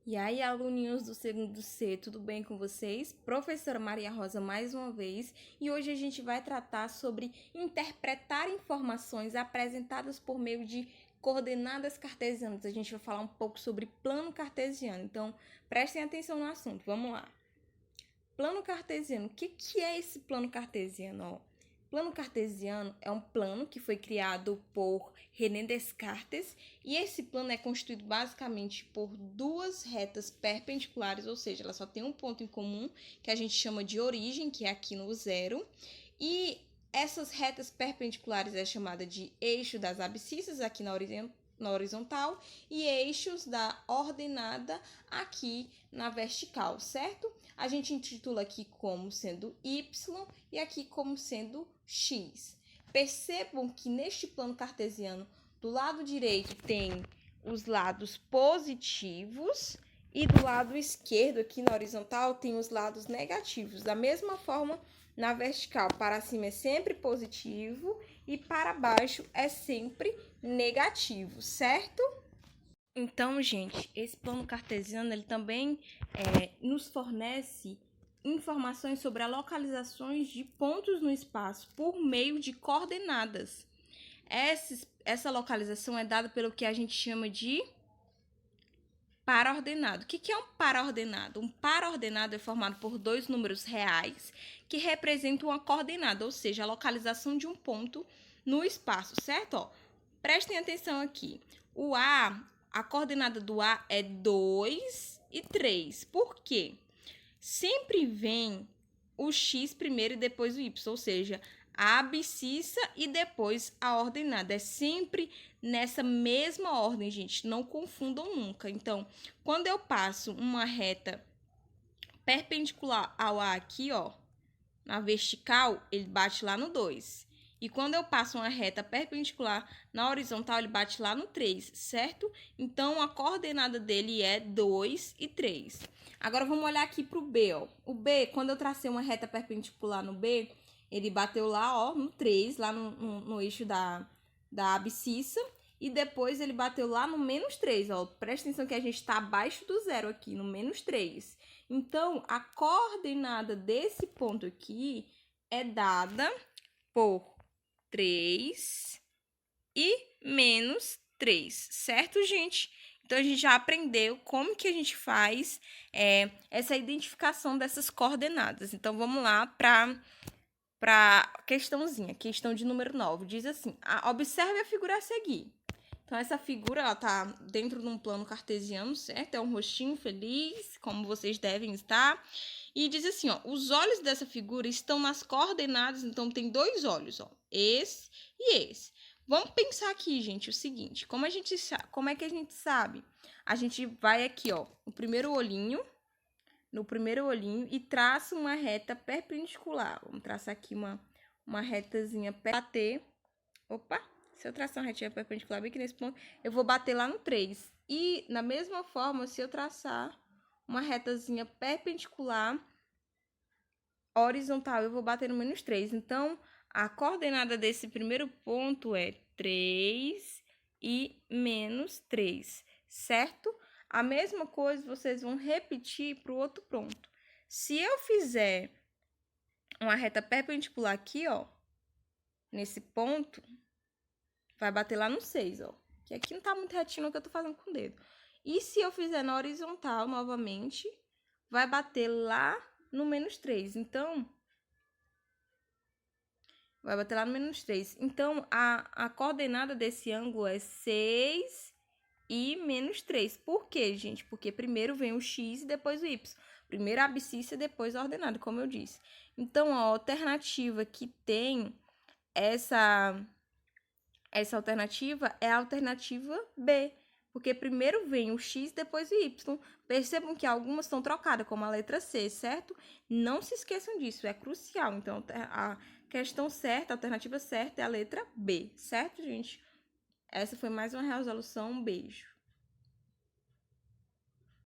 E aí, aluninhos do segundo C, tudo bem com vocês? Professora Maria Rosa mais uma vez, e hoje a gente vai tratar sobre interpretar informações apresentadas por meio de coordenadas cartesianas. A gente vai falar um pouco sobre plano cartesiano, então prestem atenção no assunto, vamos lá. Plano cartesiano, o que é esse plano cartesiano? Plano cartesiano é um plano que foi criado por René Descartes e esse plano é constituído basicamente por duas retas perpendiculares, ou seja, ela só tem um ponto em comum que a gente chama de origem, que é aqui no zero, e essas retas perpendiculares é chamada de eixo das abscissas aqui na horizontal e eixos da ordenada aqui na vertical, certo? A gente intitula aqui como sendo y e aqui como sendo x. Percebam que neste plano cartesiano, do lado direito tem os lados positivos e do lado esquerdo, aqui na horizontal, tem os lados negativos. Da mesma forma, na vertical, para cima é sempre positivo e para baixo é sempre negativo, certo? Então, gente, esse plano cartesiano ele também nos fornece informações sobre as localizações de pontos no espaço por meio de coordenadas. Essa localização é dada pelo que a gente chama de paraordenado. O que é um paraordenado? Um paraordenado é formado por dois números reais que representam uma coordenada, ou seja, a localização de um ponto no espaço, certo? Ó, prestem atenção aqui. A coordenada do A é 2 e 3. Por quê? Sempre vem o X primeiro e depois o Y, ou seja, a abscissa e depois a ordenada. É sempre nessa mesma ordem, gente. Não confundam nunca. Então, quando eu passo uma reta perpendicular ao A aqui, ó, na vertical, ele bate lá no 2. E quando eu passo uma reta perpendicular na horizontal, ele bate lá no 3, certo? Então, a coordenada dele é 2 e 3. Agora, vamos olhar aqui para o B, ó. O B, quando eu tracei uma reta perpendicular no B, ele bateu lá, ó, no 3, lá no eixo da abscissa. E depois ele bateu lá no menos 3, ó. Presta atenção que a gente está abaixo do zero aqui, no menos 3. Então, a coordenada desse ponto aqui é dada por 3 e menos 3, certo, gente? Então, a gente já aprendeu como que a gente faz essa identificação dessas coordenadas. Então, vamos lá para questãozinha, questão de número 9. Diz assim, observe a figura a seguir. Então, essa figura, ela tá dentro de um plano cartesiano, certo? É um rostinho feliz, como vocês devem estar. E diz assim, ó, os olhos dessa figura estão nas coordenadas, então tem dois olhos, ó, esse e esse. Vamos pensar aqui, gente, o seguinte, como é que a gente sabe? A gente vai aqui, ó, no primeiro olhinho e traça uma reta perpendicular. Vamos traçar aqui uma retazinha bater. Opa! Se eu traçar uma retinha perpendicular bem aqui nesse ponto, eu vou bater lá no 3. E, na mesma forma, se eu traçar uma retazinha perpendicular horizontal, eu vou bater no menos 3. Então, a coordenada desse primeiro ponto é 3 e menos 3, certo? A mesma coisa vocês vão repetir para o outro ponto. Se eu fizer uma reta perpendicular aqui, ó, nesse ponto, vai bater lá no 6, ó. Que aqui não tá muito retinho o que eu tô fazendo com o dedo. E se eu fizer na horizontal novamente, vai bater lá no menos 3. Então, vai bater lá no menos 3. Então, a coordenada desse ângulo é 6 e menos 3. Por quê, gente? Porque primeiro vem o x e depois o y. Primeiro a abscissa e depois a ordenada, como eu disse. Então, a alternativa que tem essa alternativa é a alternativa B, porque primeiro vem o x, depois o y. Percebam que algumas estão trocadas, como a letra C, certo? Não se esqueçam disso, é crucial. Então, a questão certa, a alternativa certa é a letra B, certo, gente? Essa foi mais uma resolução. Um beijo.